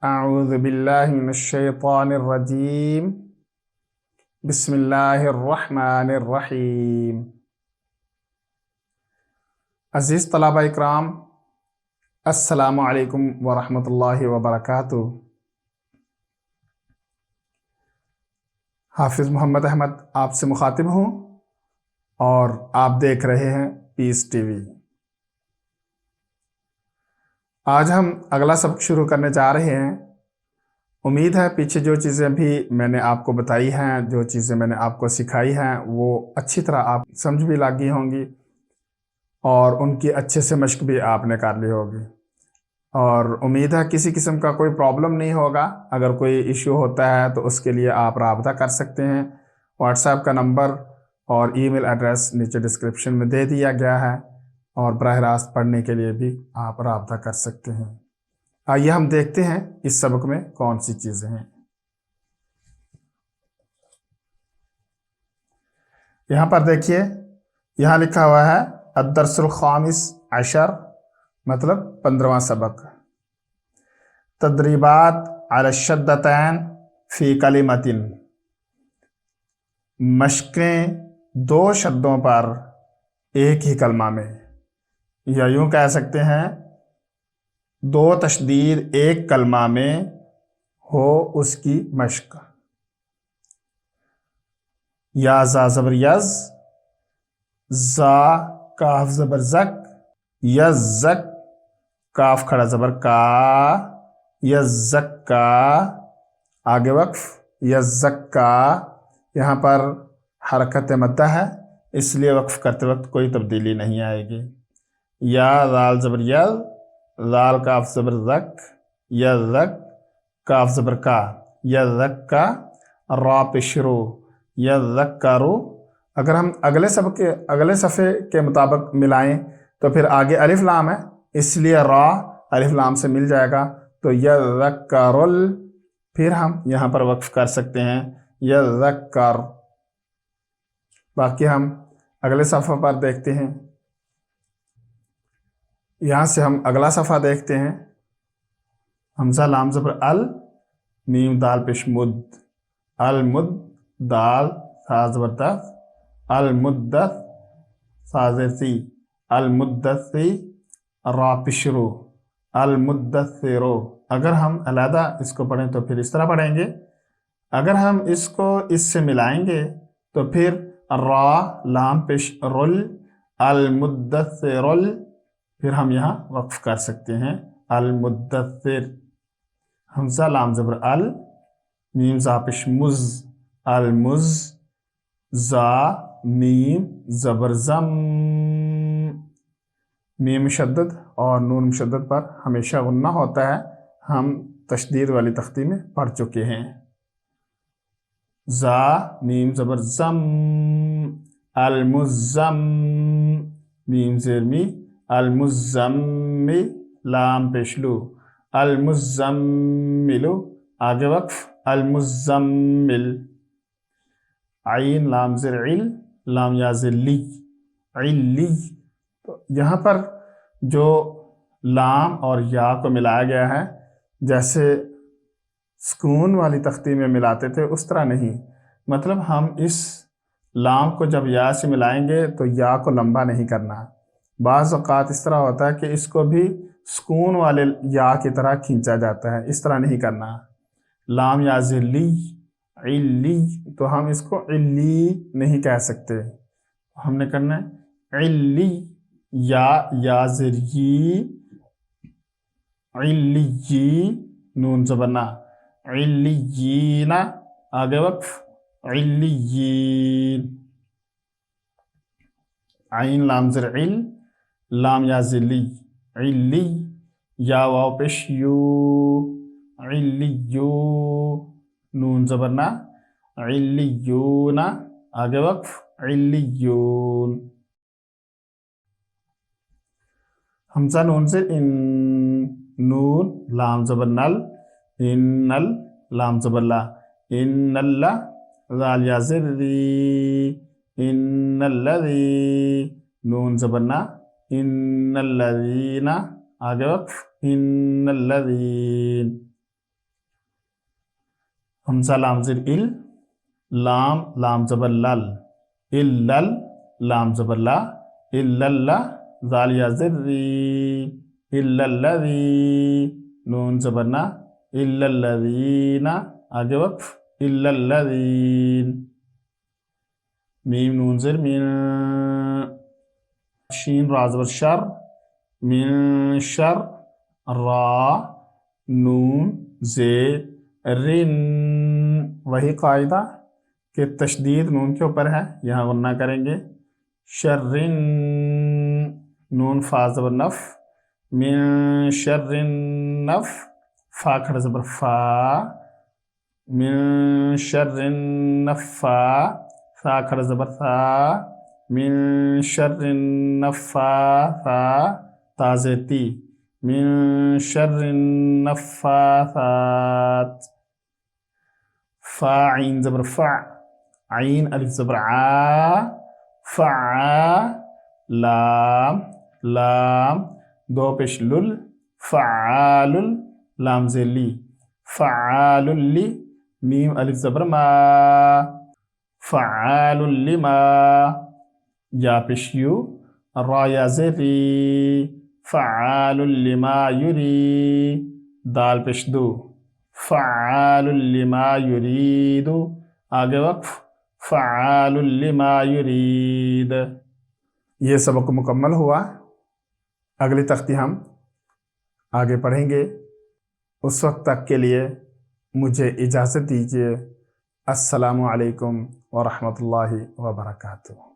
اعوذ باللہ من الشیطان الرجیم بسم اللہ الرحمن الرحیم۔ عزیز طلبہ اکرام، السلام علیکم ورحمۃ اللہ وبرکاتہ۔ حافظ محمد احمد آپ سے مخاطب ہوں اور آپ دیکھ رہے ہیں پیس ٹی وی۔ آج ہم اگلا سبق شروع کرنے جا رہے ہیں۔ امید ہے پیچھے جو چیزیں بھی میں نے آپ کو بتائی ہیں، جو چیزیں میں نے آپ کو سکھائی ہیں، وہ اچھی طرح آپ سمجھ بھی لگی ہوں گی اور ان کی اچھے سے مشق بھی آپ نے کر لی ہوگی، اور امید ہے کسی قسم کا کوئی پرابلم نہیں ہوگا۔ اگر کوئی ایشو ہوتا ہے تو اس کے لیے آپ رابطہ کر سکتے ہیں۔ واٹس ایپ کا نمبر اور ای میل ایڈریس نیچے ڈسکرپشن میں دے دیا گیا ہے، اور براہ راست پڑھنے کے لیے بھی آپ رابطہ کر سکتے ہیں۔ آئیے ہم دیکھتے ہیں اس سبق میں کون سی چیزیں ہیں۔ یہاں پر دیکھیے، یہاں لکھا ہوا ہے الدرس الخامس عشر، مطلب 15واں سبق۔ تدریبات علی الشدتین فی کلمۃ، مشقیں دو شدوں پر ایک ہی کلمہ میں، یا یوں کہہ سکتے ہیں دو تشدید ایک کلمہ میں ہو اس کی مشق۔ یا زا زبر یز، زا کاف زبر زک، یز زک کاف کھڑا زبر کا، یز زک کا، آگے وقف، یز زک کا۔ یہاں پر حرکت مدہ ہے، اس لیے وقف کرتے وقت کوئی تبدیلی نہیں آئے گی۔ یا زال زبر یز، زال کاف زبر زک، یزک کاف زبر کا، یزک کا، را پیش رو، یزک کا رو۔ اگر ہم اگلے سبق کے اگلے صفحے کے مطابق ملائیں تو پھر آگے الف لام ہے، اس لیے را الف لام سے مل جائے گا تو یزک کا رول، پھر ہم یہاں پر وقف کر سکتے ہیں یزک کر۔ باقی ہم اگلے صفحہ پر دیکھتے ہیں۔ یہاں سے ہم اگلا صفحہ دیکھتے ہیں۔ حمزہ لام زبر ال، میم دال پیش مد، المد، دال سا زبر دس، المدس، سا زیر سی، المدسی، را پیش رو، المدثرو۔ اگر ہم علیحدہ اس کو پڑھیں تو پھر اس طرح پڑھیں گے، اگر ہم اس کو اس سے ملائیں گے تو پھر را لام پیش رل، المدثرل، پھر ہم یہاں وقف کر سکتے ہیں المدثر۔ حمزہ لام زبر ال، میم زا پیش مز، المز، زا میم زبر زم، میم مشدد اور نون مشدد پر ہمیشہ غنہ ہوتا ہے، ہم تشدید والی تختی میں پڑھ چکے ہیں۔ زا میم زبر زم، المزم، میم زیر می، المزمی، لام پیشلو، المزملو، آگے وقف، المزمل۔ عین لام زیر عل، لام یا زیر لی، علی۔ تو یہاں پر جو لام اور یا کو ملایا گیا ہے، جیسے سکون والی تختی میں ملاتے تھے اس طرح نہیں، مطلب ہم اس لام کو جب یا سے ملائیں گے تو یا کو لمبا نہیں کرنا۔ بعض اوقات اس طرح ہوتا ہے کہ اس کو بھی سکون والے یا کی طرح کھینچا جاتا ہے، اس طرح نہیں کرنا۔ لام یا زیر لی، علی، تو ہم اس کو علی نہیں کہہ سکتے، ہم نے کرنا ہے علی، یا زیر یی، علی، نون زبرنا، علیین، آگے وقف، علیین۔ عین لام زر عل، لام یا زر لی، علی، یا واو پیش یو، علیو، نون زبرنا، علیون، آگے وقف، علیون۔ حمزہ نون سے ان، نون لام زبر نل، انل، لام زبر لا، ان اللہ، ذال یا زر ری، ان الذی، نون زبر نا، ان الذین، آگے وقف، ان الذین۔ حمزہ لام زیر ال، لام لام زبر لل، الل لام زبر لا، الل ذال یا زر ری، الذی نون زبر نا، الذین آگے وقف، الذین، میم نون زر من، شین را زبر شر، من شر، را نون زیر رن، وہی قاعدہ کہ تشدید نون کے اوپر ہے، یہاں غنہ کریں گے، شرن نون فا زبر نف، من شرن نف، فا کھڑا زبر فا، من شرن نفا، فا کھڑا زبر فا، من شرن نفا، فا تا زیر تی، من شرن نفاثات، فا عین زبر فع، عین الف زبر عا، فعا، لام لام دو پیش لل، فعال لام زیر لی، فعال لی، میم الف زبر ما، فعال لما، یا پیش یو، را یا زیر ری، فعال لما یری، دال پیش دو، فعال لما یرید، آگے وقف، فعال لما یرید۔ یہ سبق مکمل ہوا، اگلی تختی ہم آگے پڑھیں گے، اس وقت تک کے لیے مجھے اجازت دیجیے۔ السلام علیکم ورحمۃ اللہ وبرکاتہ۔